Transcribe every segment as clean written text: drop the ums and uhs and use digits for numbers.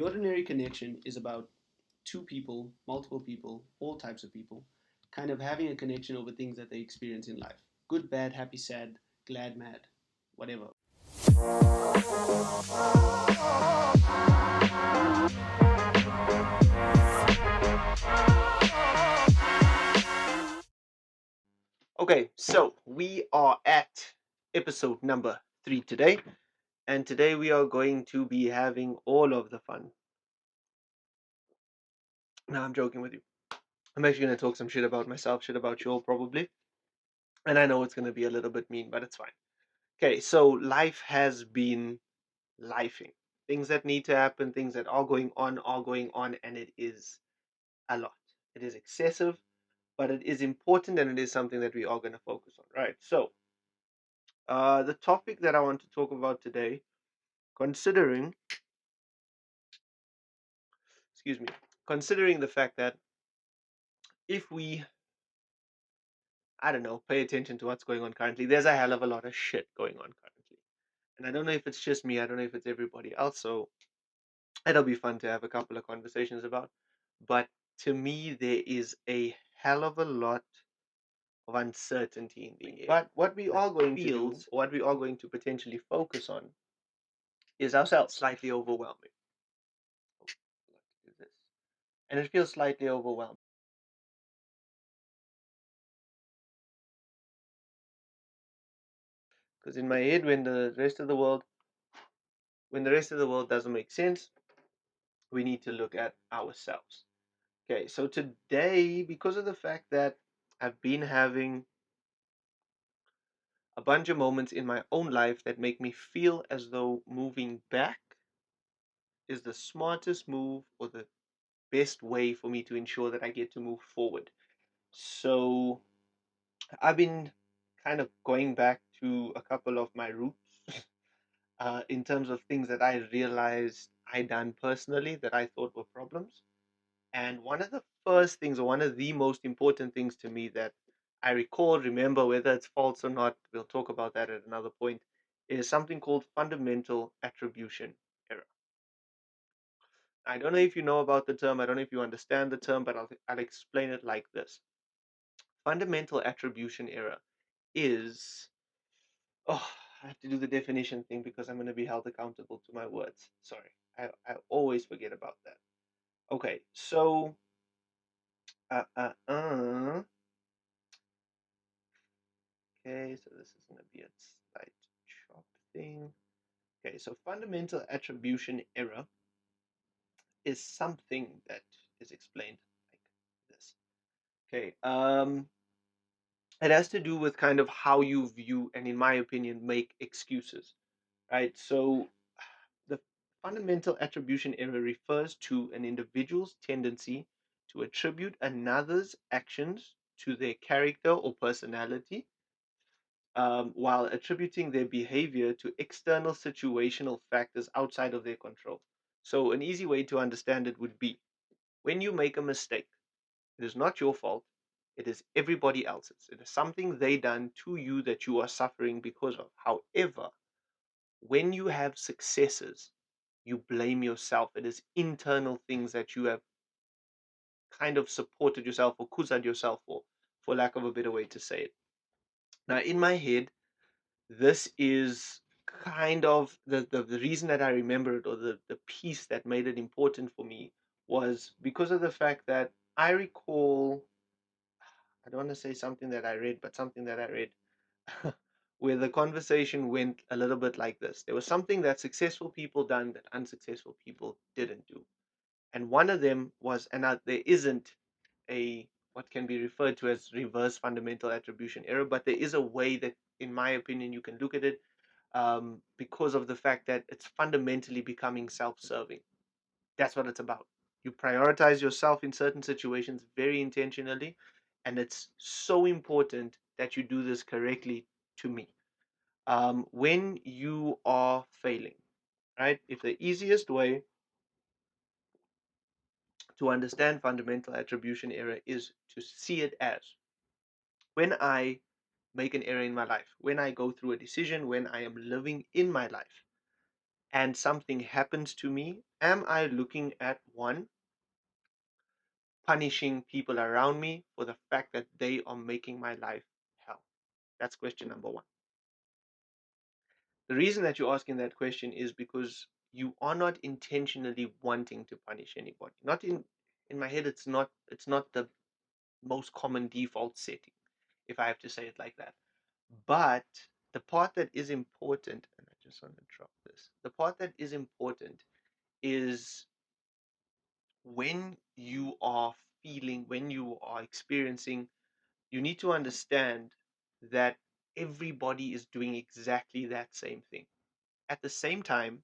The ordinary connection is about two people, multiple people, all types of people, kind of having a connection over things that they experience in life. Good, bad, happy, sad, glad, mad, whatever. Okay, so we are at episode number 3 today, and today we are going to be having all of the fun. No, I'm joking with you. I'm actually going to talk some shit about myself, shit about you all probably, and I know it's going to be a little bit mean, but it's fine. Okay, so life has been lifing. Things that need to happen, things that are going on, and it is a lot. It is excessive, but it is important and it is something that we are going to focus on, right? So, the topic that I want to talk about today, considering, excuse me, considering the fact that if we, I don't know, pay attention to what's going on currently, there's a hell of a lot of shit going on currently. And I don't know if it's just me, I don't know if it's everybody else, so it'll be fun to have a couple of conversations about. But to me, there is a hell of a lot of uncertainty in the air. But what we are going to do, what we are going to potentially focus on, is ourselves. Slightly overwhelming. Oh, what is this? And it feels slightly overwhelming. Because in my head, when the rest of the world doesn't make sense, we need to look at ourselves. Okay, so today, because of the fact that I've been having a bunch of moments in my own life that make me feel as though moving back is the smartest move or the best way for me to ensure that I get to move forward. So I've been kind of going back to a couple of my roots in terms of things that I realized I done personally that I thought were problems. And one of the first things, or one of the most important things to me that I recall, remember, whether it's false or not, we'll talk about that at another point, is something called fundamental attribution error. I don't know if you know about the term, I don't know if you understand the term, but I'll explain it like this. Fundamental attribution error is, oh, I have to do the definition thing because I'm going to be held accountable to my words. Sorry, I always forget about that. Okay, so, uh, uh, uh, okay, so this is going to be a slight chop thing. Okay, so fundamental attribution error is something that is explained like this. Okay, it has to do with kind of how you view and, in my opinion, make excuses, right? So the fundamental attribution error refers to an individual's tendency to attribute another's actions to their character or personality, while attributing their behavior to external situational factors outside of their control. So, an easy way to understand it would be when you make a mistake, it is not your fault, it is everybody else's. It is something they done to you that you are suffering because of. However, when you have successes, you blame yourself. It is internal things that you have kind of supported yourself or kuzad yourself for lack of a better way to say it. Now, in my head, this is kind of the reason that I remember it, or the piece that made it important for me, was because of the fact that I recall, I don't want to say something that I read, but something that I read, where the conversation went a little bit like this. There was something that successful people done that unsuccessful people didn't do. And one of them was, and there isn't a what can be referred to as reverse fundamental attribution error, but there is a way that, in my opinion, you can look at it, because of the fact that it's fundamentally becoming self-serving. That's what it's about. You prioritize yourself in certain situations very intentionally, and it's so important that you do this correctly to me. When you are failing, right? If the easiest way to understand fundamental attribution error is to see it as when I make an error in my life, when I go through a decision, when I am living in my life, and something happens to me Am I looking at one, punishing people around me for the fact that they are making my life hell? That's question number one. The reason that you're asking that question is because you are not intentionally wanting to punish anybody. Not in my head, it's not the most common default setting, if I have to say it like that. But the part that is important, and I just want to drop this, the part that is important is when you are feeling, when you are experiencing, you need to understand that everybody is doing exactly that same thing at the same time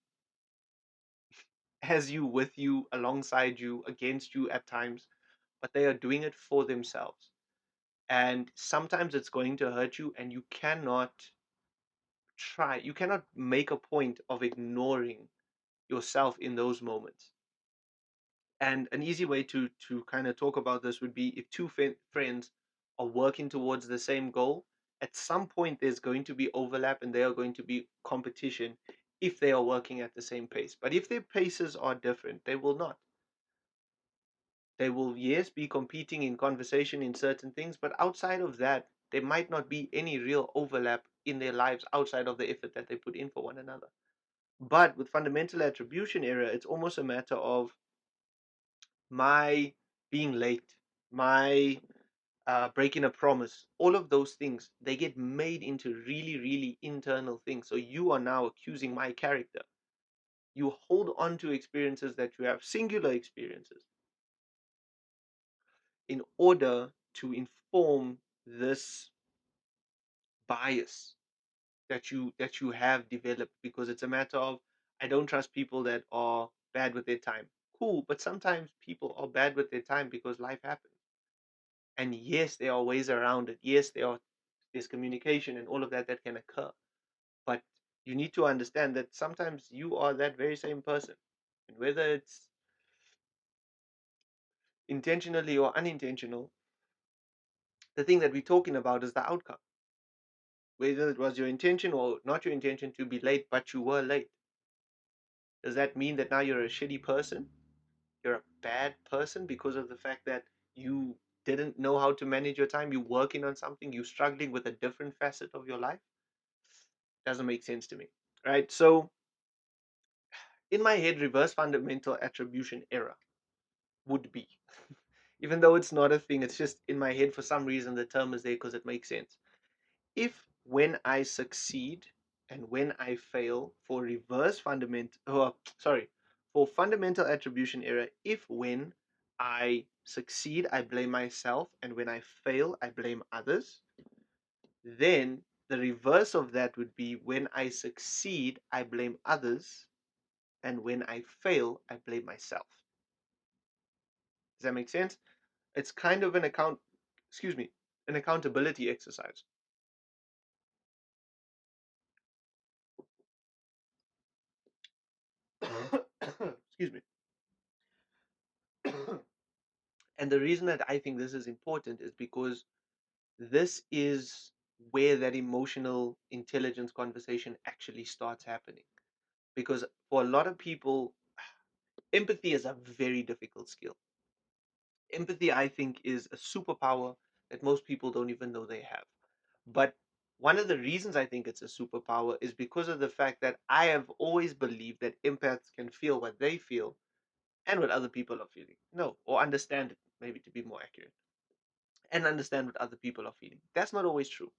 as you, with you, alongside you, against you at times, but they are doing it for themselves. And sometimes it's going to hurt you, and you cannot make a point of ignoring yourself in those moments. And an easy way to kind of talk about this would be if two friends are working towards the same goal, at some point there's going to be overlap and there are going to be competition if they are working at the same pace. But if their paces are different, they will not. They will, yes, be competing in conversation in certain things, but outside of that, there might not be any real overlap in their lives outside of the effort that they put in for one another. But with fundamental attribution error, it's almost a matter of my being late, my breaking a promise, all of those things, they get made into really, really internal things. So you are now accusing my character. You hold on to experiences that you have, singular experiences, in order to inform this bias that you have developed, because it's a matter of, I don't trust people that are bad with their time. Cool, but sometimes people are bad with their time because life happens. And yes, there are ways around it. Yes, there's communication and all of that that can occur. But you need to understand that sometimes you are that very same person. And whether it's intentionally or unintentional, the thing that we're talking about is the outcome. Whether it was your intention or not your intention to be late, but you were late. Does that mean that now you're a shitty person? You're a bad person because of the fact that you didn't know how to manage your time? You're working on something, you're struggling with a different facet of your life? Doesn't make sense to me. Right? So, in my head, reverse fundamental attribution error would be, even though it's not a thing, it's just in my head for some reason the term is there because it makes sense. If when I succeed and when I fail, for reverse fundamental, sorry, for fundamental attribution error, if when I succeed I blame myself and when I fail I blame others, then the reverse of that would be when I succeed I blame others and when I fail I blame myself. Does that make sense? It's kind of excuse me, an accountability exercise. Excuse me. And the reason that I think this is important is because this is where that emotional intelligence conversation actually starts happening. Because for a lot of people, empathy is a very difficult skill. Empathy, I think, is a superpower that most people don't even know they have. But one of the reasons I think it's a superpower is because of the fact that I have always believed that empaths can feel what they feel and what other people are feeling. No, or understand it, maybe to be more accurate, and understand what other people are feeling. That's not always true.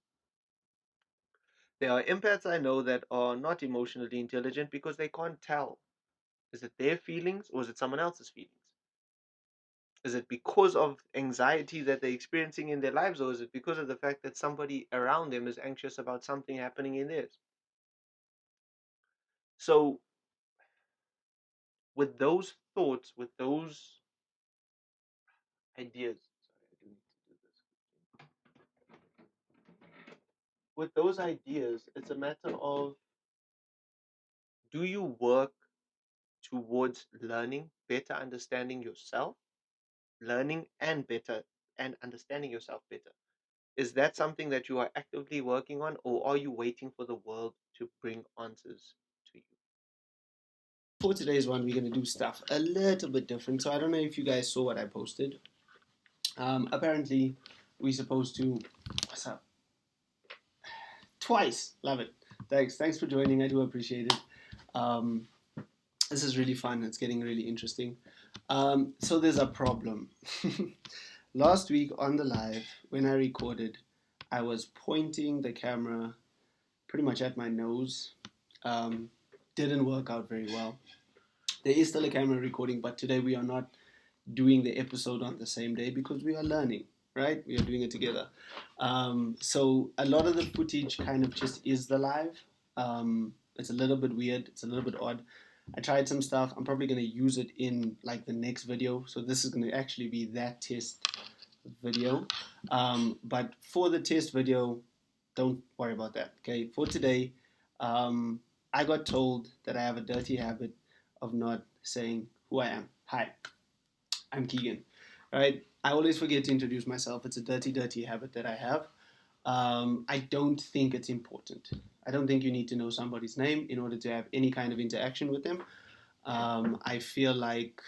There are empaths I know that are not emotionally intelligent because they can't tell. Is it their feelings or is it someone else's feelings? Is it because of anxiety that they're experiencing in their lives, or is it because of the fact that somebody around them is anxious about something happening in theirs? So, with those thoughts, with those ideas, sorry, I do need to do this. With those ideas, it's a matter of, do you work towards learning, better understanding yourself, learning and better and understanding yourself better? Is that something that you are actively working on, or are you waiting for the world to bring answers to you? For today's one, we're going to do stuff a little bit different. So I don't know if you guys saw what I posted. Apparently, we're supposed to. What's up? Twice. Love it. Thanks for joining. I do appreciate it. Um, this is really fun. It's getting really interesting. So there's a problem. Last week on the live, when I recorded, I was pointing the camera pretty much at my nose. Didn't work out very well. There is still a camera recording, but today we are not doing the episode on the same day because we are learning, right? We are doing it together. So a lot of the footage kind of just is the live. It's a little bit weird. It's a little bit odd. I tried some stuff. I'm probably going to use it in like the next video. So this is going to actually be that test video. But for the test video, don't worry about that. Okay. For today, I got told that I have a dirty habit of not saying who I am. Hi, I'm Keegan. Right? I always forget to introduce myself. It's a dirty habit that I have. I don't think it's important. I don't think you need to know somebody's name in order to have any kind of interaction with them. I feel like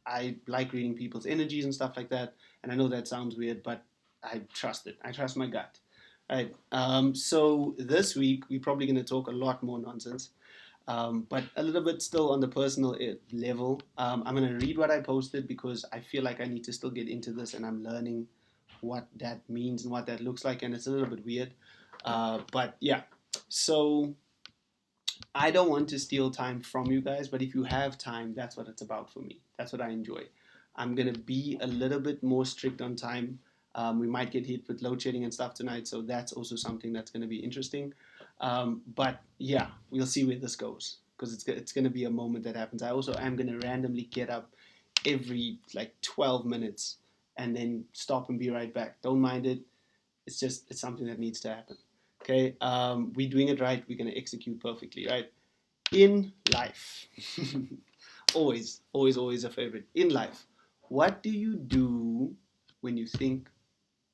I like reading people's energies and stuff like that. And I know that sounds weird, but I trust it. I trust my gut. Right. So this week we're probably going to talk a lot more nonsense, but a little bit still on the personal level. I'm going to read what I posted because I feel like I need to still get into this, and I'm learning what that means and what that looks like, and it's a little bit weird. But yeah, so I don't want to steal time from you guys, but if you have time, that's what it's about for me. That's what I enjoy. I'm going to be a little bit more strict on time. We might get hit with load shedding and stuff tonight, so that's also something that's going to be interesting. But yeah, we'll see where this goes because it's going to be a moment that happens. I also am going to randomly get up every like 12 minutes and then stop and be right back. Don't mind it. It's something that needs to happen. Okay, we're doing it right. We're going to execute perfectly, right? In life, always a favorite. In life, what do you do when you think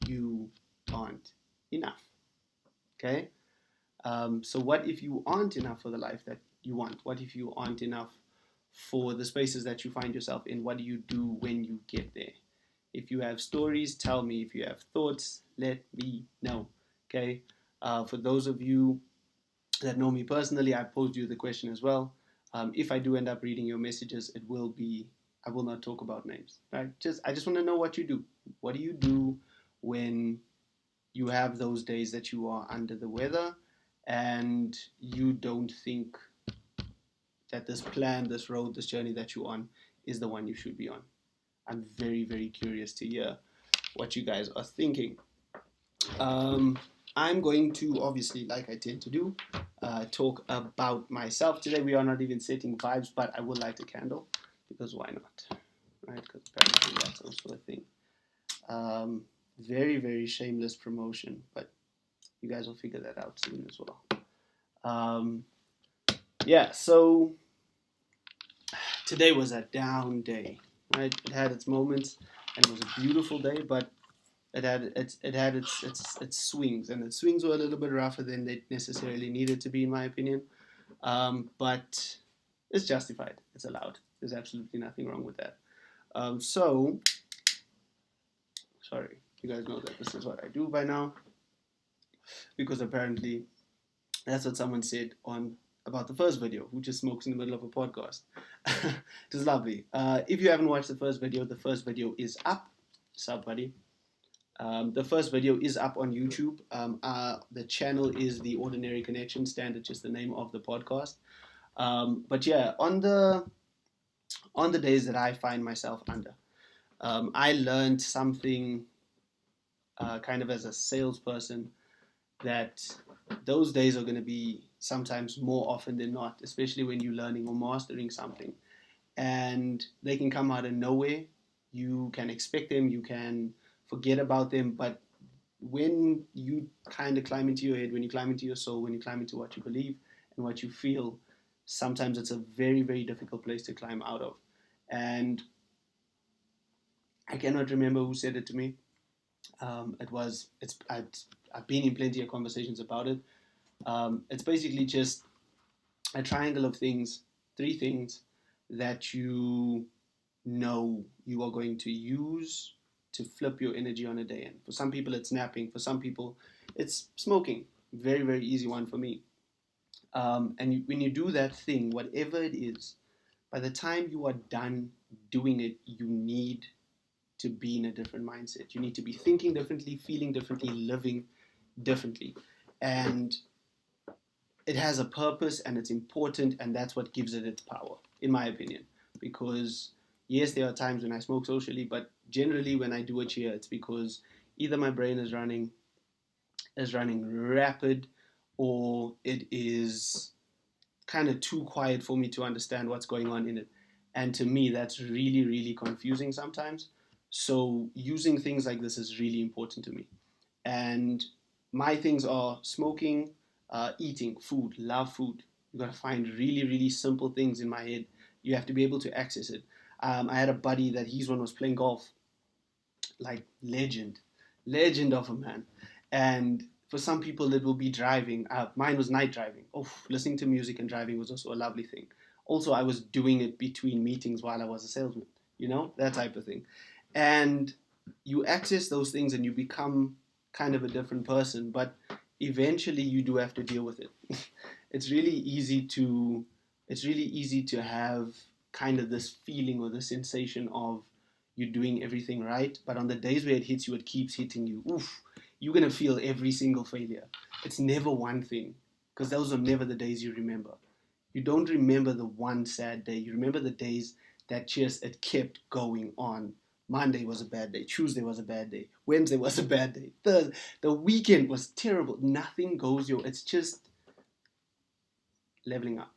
you aren't enough? Okay, so what if you aren't enough for the life that you want? What if you aren't enough for the spaces that you find yourself in? What do you do when you get there? If you have stories, tell me. If you have thoughts, let me know. Okay. For those of you that know me personally, I posed you the question as well. If I do end up reading your messages, it will be I will not talk about names. Right? I just want to know what you do. What do you do when you have those days that you are under the weather and you don't think that this plan, this road, this journey that you're on is the one you should be on? I'm very curious to hear what you guys are thinking. I'm going to, obviously, like I tend to do, talk about myself. Today we are not even setting vibes, but I would light a candle, because why not? Right? Because apparently that's also a thing. Very shameless promotion, but you guys will figure that out soon as well. Yeah, so today was a down day, right? It had its moments, and it was a beautiful day, but it had its swings, and the swings were a little bit rougher than they necessarily needed to be, in my opinion. But it's justified. It's allowed. There's absolutely nothing wrong with that. So, sorry, you guys know that this is what I do by now, because apparently that's what someone said on about the first video, who just smokes in the middle of a podcast. It was lovely. If you haven't watched the first video is up. Sup, buddy? The first video is up on YouTube. The channel is The Ordinary Connection, standard, just the name of the podcast. But yeah, on the days that I find myself under, I learned something kind of as a salesperson, that those days are going to be sometimes more often than not, especially when you're learning or mastering something. And they can come out of nowhere. You can expect them, you can forget about them, but when you kind of climb into your head, when you climb into your soul, when you climb into what you believe and what you feel, sometimes it's a very difficult place to climb out of. And I cannot remember who said it to me. I've been in plenty of conversations about it. It's basically just a triangle of things. 3 things that you know you are going to use to flip your energy on a day. And for some people, it's napping. For some people, it's smoking. Very, very easy one for me. When you do that thing, whatever it is, by the time you are done doing it, you need to be in a different mindset. You need to be thinking differently, feeling differently, living differently. And it has a purpose and it's important, and that's what gives it its power, in my opinion. Because yes, there are times when I smoke socially, but generally when I do a cheer, it's because either my brain is running rapid, or it is kind of too quiet for me to understand what's going on in it. And to me, that's really, really confusing sometimes. So using things like this is really important to me. And my things are smoking, eating, food, love food. You got to find really, really simple things in my head. You have to be able to access it. I had a buddy that his one was playing golf, like legend of a man. And for some people, it will be driving. Mine was night driving. Oh, listening to music and driving was also a lovely thing. Also, I was doing it between meetings while I was a salesman, that type of thing. And you access those things and you become kind of a different person, but eventually you do have to deal with it. it's really easy to it's really easy to have kind of this feeling or the sensation of you're doing everything right, but on the days where it hits you, it keeps hitting you. Oof, you're gonna feel every single failure. It's never one thing, because those are never the days you remember. You don't remember the one sad day. You remember the days that just it kept going on. Monday was a bad day. Tuesday was a bad day. Wednesday was a bad day. Thursday, the weekend was terrible. Nothing goes your. It's just leveling up.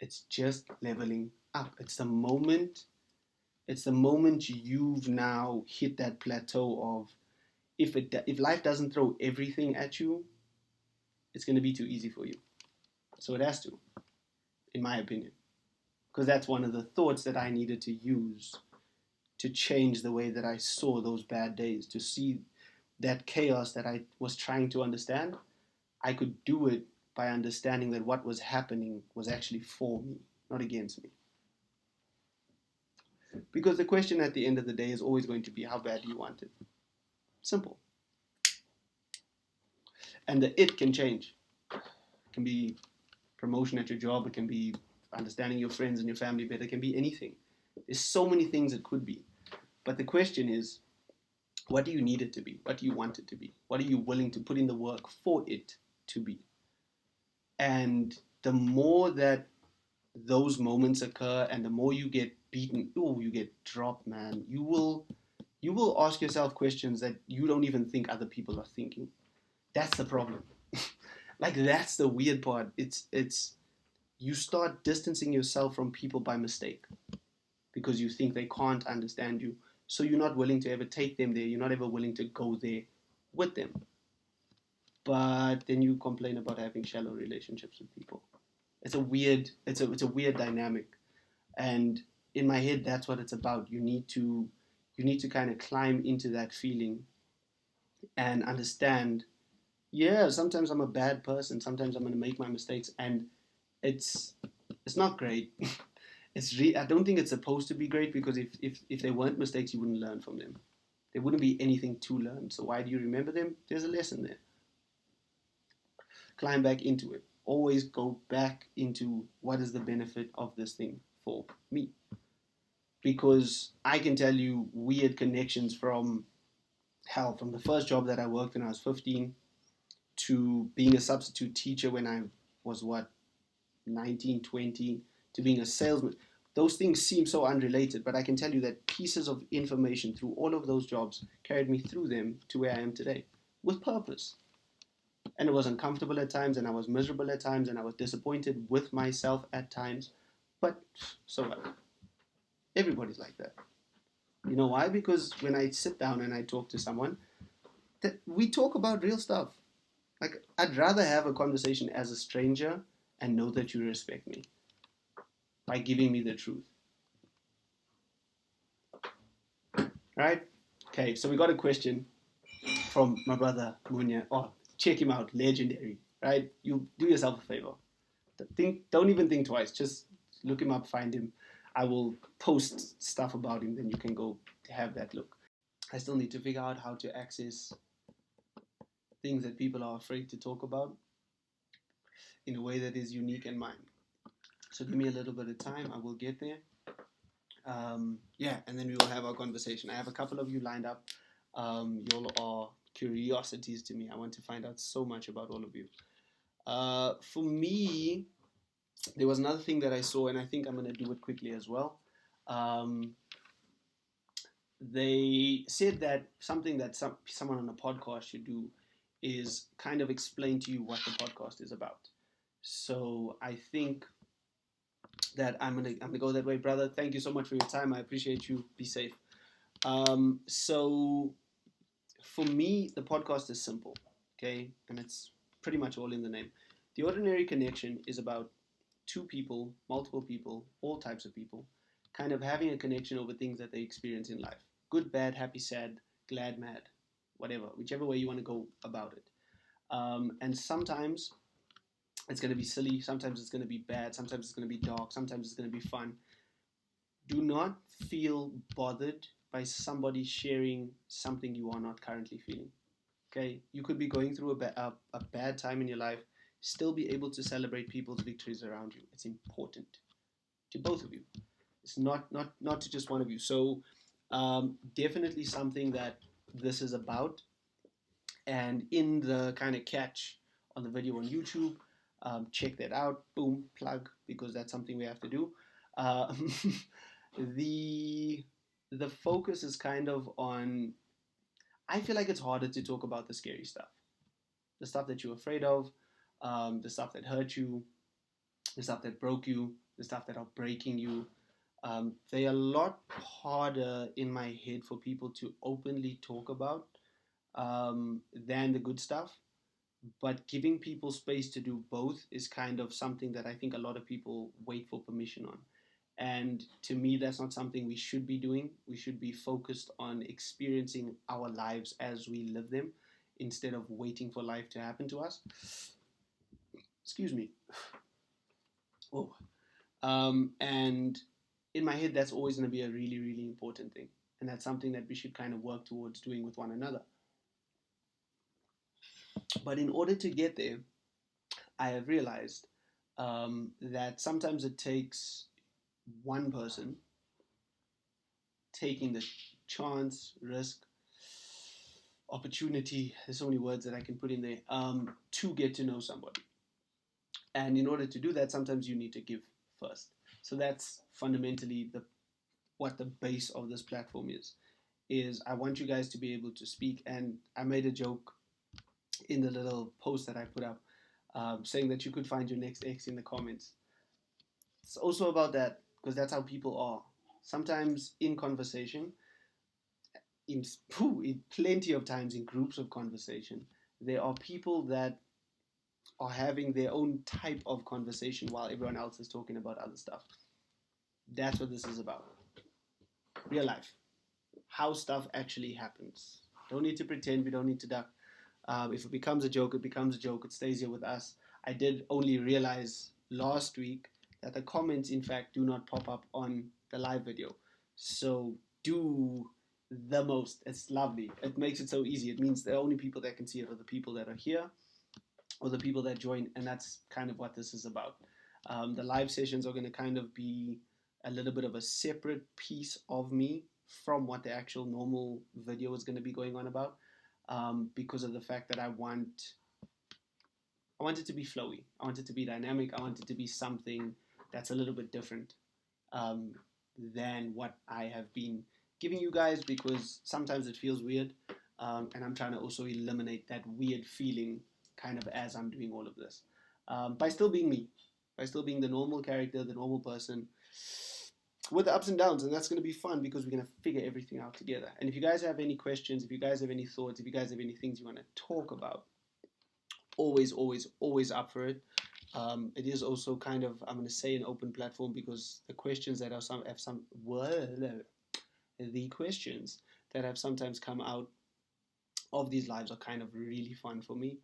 It's just leveling up. It's the moment. It's the moment you've now hit that plateau of if life doesn't throw everything at you, it's going to be too easy for you. So it has to, in my opinion, because that's one of the thoughts that I needed to use to change the way that I saw those bad days, to see that chaos that I was trying to understand. I could do it by understanding that what was happening was actually for me, not against me. Because the question at the end of the day is always going to be, how bad do you want it? Simple. And the it can change. It can be promotion at your job. It can be understanding your friends and your family better. It can be anything. There's so many things it could be. But the question is, what do you need it to be? What do you want it to be? What are you willing to put in the work for it to be? And the more that those moments occur and the more you get beaten, you get dropped, man, you will ask yourself questions that you don't even think other people are thinking. That's the problem. Like, that's the weird part. It's you start distancing yourself from people by mistake because you think they can't understand you. So you're not willing to ever take them there. You're not ever willing to go there with them. But then you complain about having shallow relationships with people. It's a weird dynamic. And in my head, that's what it's about. You need to kind of climb into that feeling and understand, yeah, sometimes I'm a bad person. Sometimes I'm going to make my mistakes, and it's not great. I don't think it's supposed to be great, because if they weren't mistakes, you wouldn't learn from them. There wouldn't be anything to learn. So why do you remember them? There's a lesson there. Climb back into it. Always go back into what is the benefit of this thing for me. Because I can tell you weird connections from the first job that I worked when I was 15 to being a substitute teacher when I was 19, 20, to being a salesman. Those things seem so unrelated, but I can tell you that pieces of information through all of those jobs carried me through them to where I am today, with purpose. And it was uncomfortable at times, and I was miserable at times, and I was disappointed with myself at times, but so what? Everybody's like that. You know why? Because when I sit down and I talk to someone, we talk about real stuff. Like, I'd rather have a conversation as a stranger and know that you respect me by giving me the truth. Right? Okay, so we got a question from my brother Munya. Oh, check him out, legendary. Right? You do yourself a favor. Don't even think twice. Just look him up, find him. I will post stuff about him, then you can go have that look. I still need to figure out how to access things that people are afraid to talk about in a way that is unique and mine. So give me a little bit of time. I will get there. Yeah, and then we will have our conversation. I have a couple of you lined up. You all are curiosities to me. I want to find out so much about all of you. For me, there was another thing that I saw, and I think I'm going to do it quickly as well. They said that something that someone on a podcast should do is kind of explain to you what the podcast is about. So I think that I'm gonna go that way, brother. Thank you so much for your time. I appreciate you. Be safe. So for me, the podcast is simple, okay, and it's pretty much all in the name. The Ordinary Connection is about two people, multiple people, all types of people, kind of having a connection over things that they experience in life. Good, bad, happy, sad, glad, mad, whatever, whichever way you want to go about it. And sometimes it's going to be silly, sometimes it's going to be bad, sometimes it's going to be dark, sometimes it's going to be fun. Do not feel bothered by somebody sharing something you are not currently feeling. Okay, you could be going through a bad time in your life, still be able to celebrate people's victories around you. It's important to both of you. It's not to just one of you. So definitely something that this is about. And in the kind of catch on the video on YouTube, check that out. Boom, plug, because that's something we have to do. The the focus is kind of on. I feel like it's harder to talk about the scary stuff, the stuff that you're afraid of, the stuff that hurt you, the stuff that broke you, the stuff that are breaking you. They are a lot harder in my head for people to openly talk about than the good stuff. But giving people space to do both is kind of something that I think a lot of people wait for permission on. And to me, that's not something we should be doing. We should be focused on experiencing our lives as we live them instead of waiting for life to happen to us. Excuse me. Oh. And in my head, that's always going to be a really, really important thing. And that's something that we should kind of work towards doing with one another. But in order to get there, I have realized that sometimes it takes one person taking the chance, risk, opportunity, there's so many words that I can put in there, to get to know somebody. And in order to do that, sometimes you need to give first. So that's fundamentally what the base of this platform is I want you guys to be able to speak. And I made a joke in the little post that I put up saying that you could find your next ex in the comments. It's also about that, because that's how people are. Sometimes in conversation, in plenty of times in groups of conversation, there are people that are having their own type of conversation while everyone else is talking about other stuff. That's what this is about. Real life. How stuff actually happens. Don't need to pretend, we don't need to duck. If it becomes a joke, it becomes a joke. It stays here with us. I did only realize last week that the comments, in fact, do not pop up on the live video. So do the most. It's lovely. It makes it so easy. It means the only people that can see it are the people that are here or the people that join, and that's kind of what this is about. The live sessions are going to kind of be a little bit of a separate piece of me from what the actual normal video is going to be going on about, because of the fact that I want it to be flowy. I want it to be dynamic. I want it to be something that's a little bit different than what I have been giving you guys, because sometimes it feels weird, and I'm trying to also eliminate that weird feeling kind of as I'm doing all of this, by still being me, by still being the normal character, the normal person, with the ups and downs. And that's going to be fun because we're going to figure everything out together. And if you guys have any questions, if you guys have any thoughts, if you guys have any things you want to talk about, always up for it. It is also kind of, I'm going to say, an open platform, because the questions that the questions that have sometimes come out of these lives are kind of really fun for me,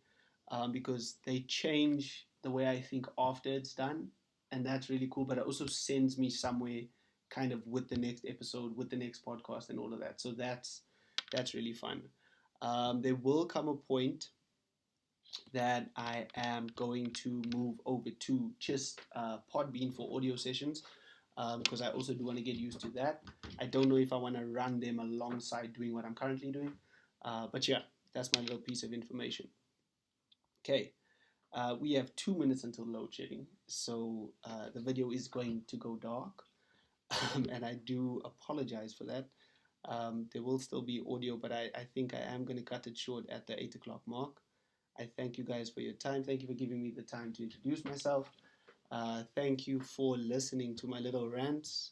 because they change the way I think after it's done, and that's really cool. But it also sends me somewhere, kind of with the next episode, with the next podcast, and all of that. So that's really fun. There will come a point that I am going to move over to just Podbean for audio sessions, because I also do want to get used to that. I don't know if I want to run them alongside doing what I'm currently doing, but yeah, that's my little piece of information. Okay, we have 2 minutes until load shedding, so the video is going to go dark, and I do apologize for that. There will still be audio, but I think I am going to cut it short at the 8 o'clock mark. I thank you guys for your time. Thank you for giving me the time to introduce myself. Thank you for listening to my little rants.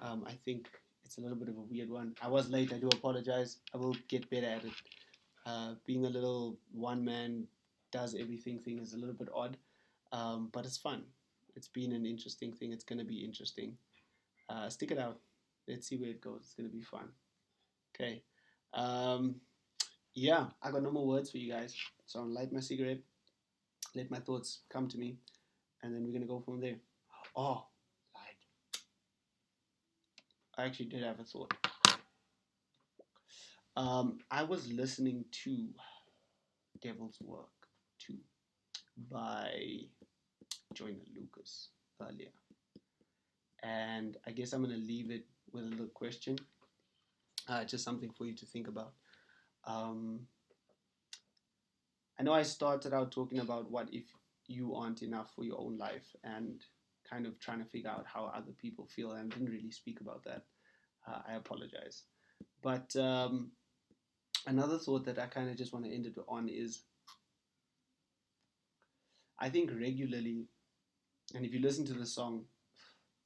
I think it's a little bit of a weird one. I was late. I do apologize. I will get better at it. Being a little one man does everything thing is a little bit odd, but it's fun. It's been an interesting thing. It's going to be interesting. Stick it out. Let's see where it goes. It's going to be fun. Okay. Yeah, I got no more words for you guys. So I'll light my cigarette, let my thoughts come to me, and then we're going to go from there. Oh, light. I actually did have a thought. I was listening to Devil's Work 2 by Joyner Lucas earlier. And I guess I'm going to leave it with a little question. Just something for you to think about. I know I started out talking about what if you aren't enough for your own life and kind of trying to figure out how other people feel, and didn't really speak about that. I apologize. But another thought that I kind of just want to end it on is, I think regularly, and if you listen to the song,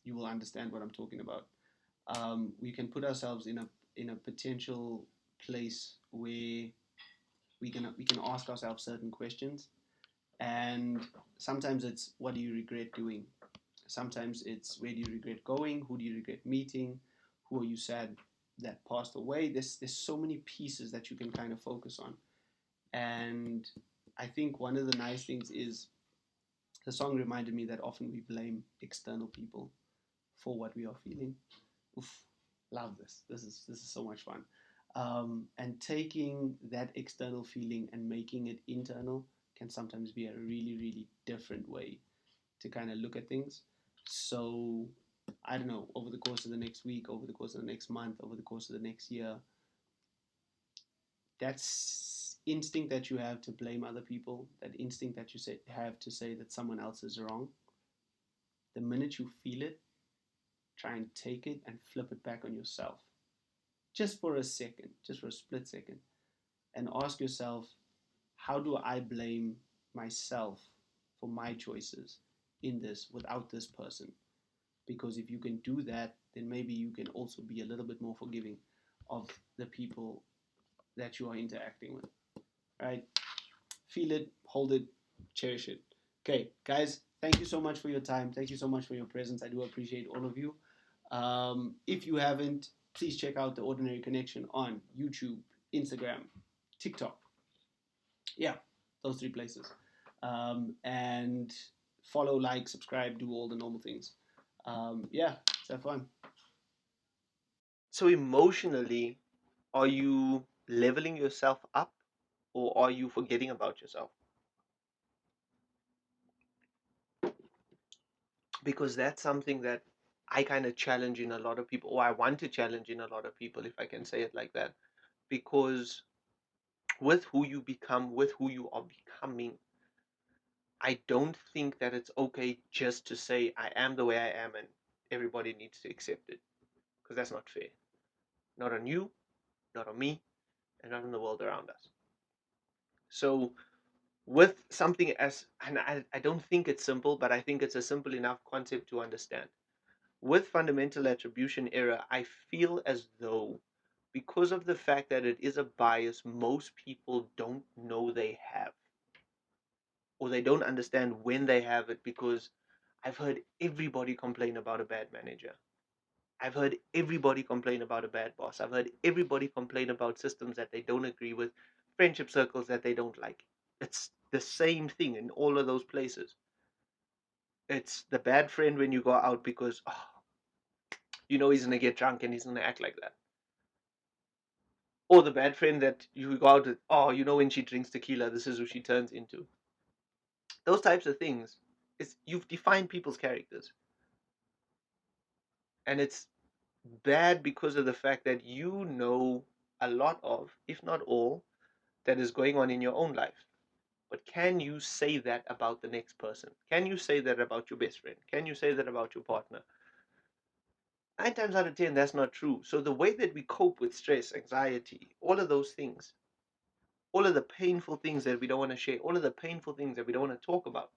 you will understand what I'm talking about. We can put ourselves in a potential place where we can ask ourselves certain questions, and sometimes it's, what do you regret doing? Sometimes it's, where do you regret going? Who do you regret meeting? Who are you sad that passed away? There's so many pieces that you can kind of focus on, and I think one of the nice things is, the song reminded me that often we blame external people for what we are feeling. Oof, love this. This is so much fun. And taking that external feeling and making it internal can sometimes be a really, really different way to kind of look at things. So, I don't know, over the course of the next week, over the course of the next month, over the course of the next year, that's instinct that you have to blame other people, that instinct that you have to say that someone else is wrong. The minute you feel it, try and take it and flip it back on yourself. Just for a second, just for a split second. And ask yourself, how do I blame myself for my choices in this without this person? Because if you can do that, then maybe you can also be a little bit more forgiving of the people that you are interacting with. Right? Feel it, hold it, cherish it. Okay, guys, thank you so much for your time. Thank you so much for your presence. I do appreciate all of you. If you haven't, please check out The Ordinary Connection on YouTube, Instagram, TikTok. Yeah, those 3 places. And follow, like, subscribe, do all the normal things. Yeah, let's have fun. So emotionally, are you leveling yourself up, or are you forgetting about yourself? Because that's something that I kind of challenge in a lot of people, or I want to challenge in a lot of people, if I can say it like that. Because with who you become, with who you are becoming, I don't think that it's okay just to say, I am the way I am and everybody needs to accept it. Because that's not fair. Not on you, not on me, and not on the world around us. So, with something as, and I don't think it's simple, but I think it's a simple enough concept to understand. With fundamental attribution error, I feel as though, because of the fact that it is a bias most people don't know they have, or they don't understand when they have it, because I've heard everybody complain about a bad manager. I've heard everybody complain about a bad boss. I've heard everybody complain about systems that they don't agree with, friendship circles that they don't like. It's the same thing in all of those places. It's the bad friend when you go out because you know he's gonna get drunk and he's gonna act like that. Or the bad friend that you go out with, you know when she drinks tequila, this is who she turns into. Those types of things. You've defined people's characters. And it's bad because of the fact that you know a lot of, if not all, that is going on in your own life. But can you say that about the next person? Can you say that about your best friend? Can you say that about your partner? 9 times out of 10, that's not true. So the way that we cope with stress, anxiety, all of those things, all of the painful things that we don't want to share, all of the painful things that we don't want to talk about,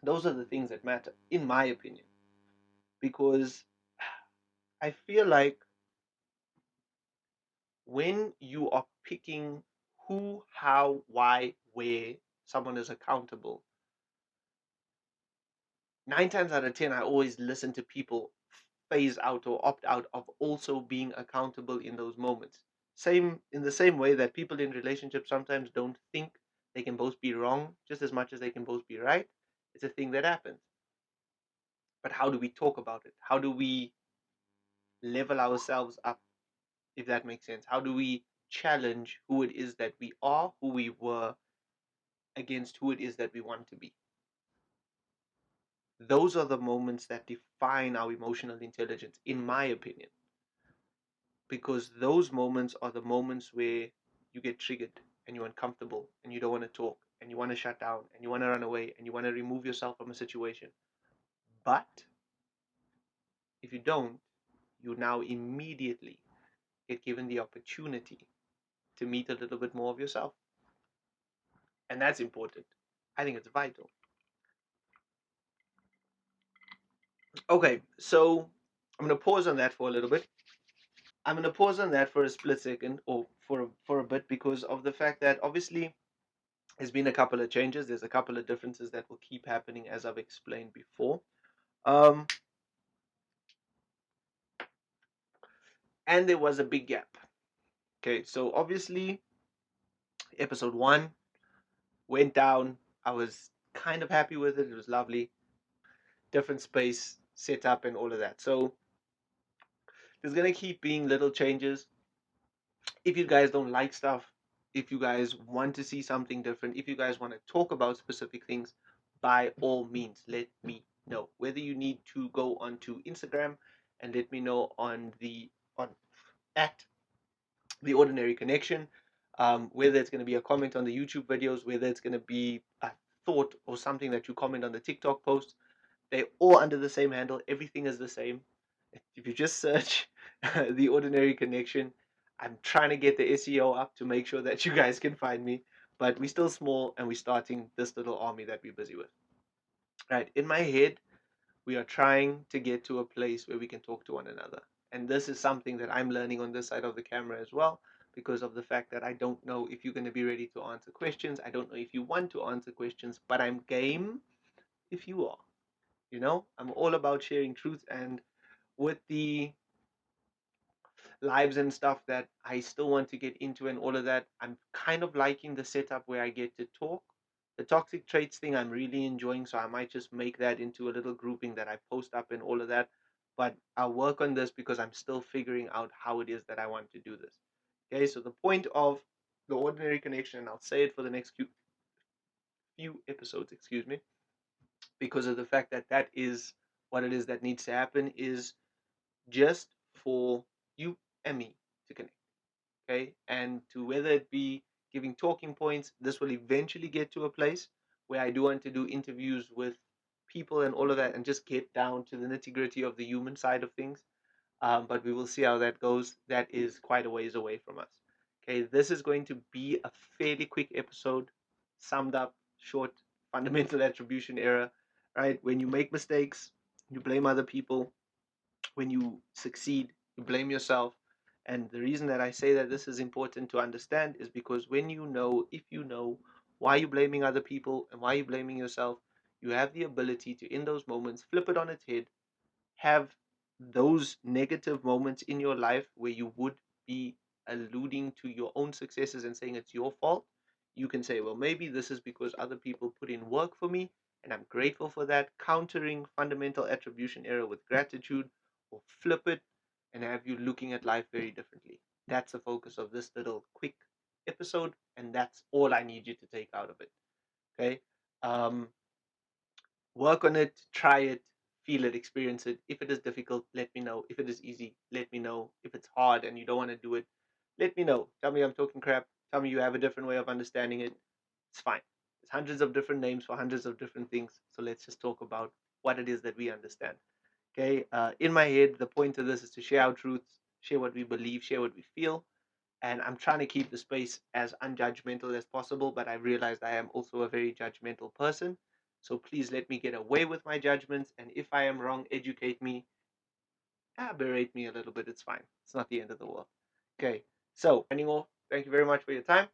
those are the things that matter, in my opinion. Because I feel like when you are picking who, how, why, where someone is accountable, 9 times out of 10, I always listen to people phase out or opt out of also being accountable in those moments. Same in the same way that people in relationships sometimes don't think they can both be wrong just as much as they can both be right. It's a thing that happens. But how do we talk about it? How do we level ourselves up, if that makes sense? How do we challenge who it is that we are, who we were, against who it is that we want to be? Those are the moments that define our emotional intelligence, in my opinion, because those moments are the moments where you get triggered and you're uncomfortable and you don't want to talk and you want to shut down and you want to run away and you want to remove yourself from a situation. But if you don't, you now immediately get given the opportunity to meet a little bit more of yourself. And that's important. I think it's vital. Okay, so I'm going to pause on that for a little bit. I'm going to pause on that for a split second, or for a bit, because of the fact that obviously there's been a couple of changes. There's a couple of differences that will keep happening, as I've explained before. Um, and there was a big gap. Okay, so obviously episode 1 went down. I was kind of happy with it. It was lovely. Different space, set up, and all of that. So there's gonna keep being little changes. If you guys don't like stuff, if you guys want to see something different, if you guys want to talk about specific things, by all means, let me know. Whether you need to go onto Instagram and let me know on at the ordinary connection, whether it's going to be a comment on the YouTube videos, whether it's going to be a thought or something that you comment on the TikTok post, they're all under the same handle. Everything is the same. If you just search the ordinary connection, I'm trying to get the SEO up to make sure that you guys can find me. But we're still small and we're starting this little army that we're busy with. Right. In my head, we are trying to get to a place where we can talk to one another. And this is something that I'm learning on this side of the camera as well, because of the fact that I don't know if you're going to be ready to answer questions. I don't know if you want to answer questions, but I'm game if you are. I'm all about sharing truth, and with the lives and stuff that I still want to get into and all of that, I'm kind of liking the setup where I get to talk. The toxic traits thing I'm really enjoying, so I might just make that into a little grouping that I post up and all of that. But I'll work on this because I'm still figuring out how it is that I want to do this. Okay, so the point of the ordinary connection, and I'll say it for the next few episodes, excuse me, because of the fact that that is what it is that needs to happen, is just for you and me to connect. Okay, and to whether it be giving talking points, this will eventually get to a place where I do want to do interviews with people and all of that, and just get down to the nitty gritty of the human side of things. But we will see how that goes. That is quite a ways away from us. Okay, this is going to be a fairly quick episode, summed up, short, fundamental attribution error. Right, when you make mistakes, you blame other people. When you succeed, you blame yourself. And the reason that I say that this is important to understand is because when you know, if you know why you're blaming other people and why you're blaming yourself, you have the ability to, in those moments, flip it on its head, have those negative moments in your life where you would be alluding to your own successes and saying it's your fault. You can say, well, maybe this is because other people put in work for me, and I'm grateful for that. Countering fundamental attribution error with gratitude, or flip it and have you looking at life very differently. That's the focus of this little quick episode, and that's all I need you to take out of it. Okay. Um, Work on it, try it, feel it, experience it. If it is difficult, let me know. If it is easy, let me know. If it's hard and you don't want to do it, let me know. Tell me I'm talking crap. Tell me you have a different way of understanding it. It's fine. There's hundreds of different names for hundreds of different things. So let's just talk about what it is that we understand. Okay. In my head, the point of this is to share our truths, share what we believe, share what we feel. And I'm trying to keep the space as unjudgmental as possible, but I realized I am also a very judgmental person. So please let me get away with my judgments. And if I am wrong, educate me, berate me a little bit. It's fine. It's not the end of the world. Okay. So, signing off. Thank you very much for your time.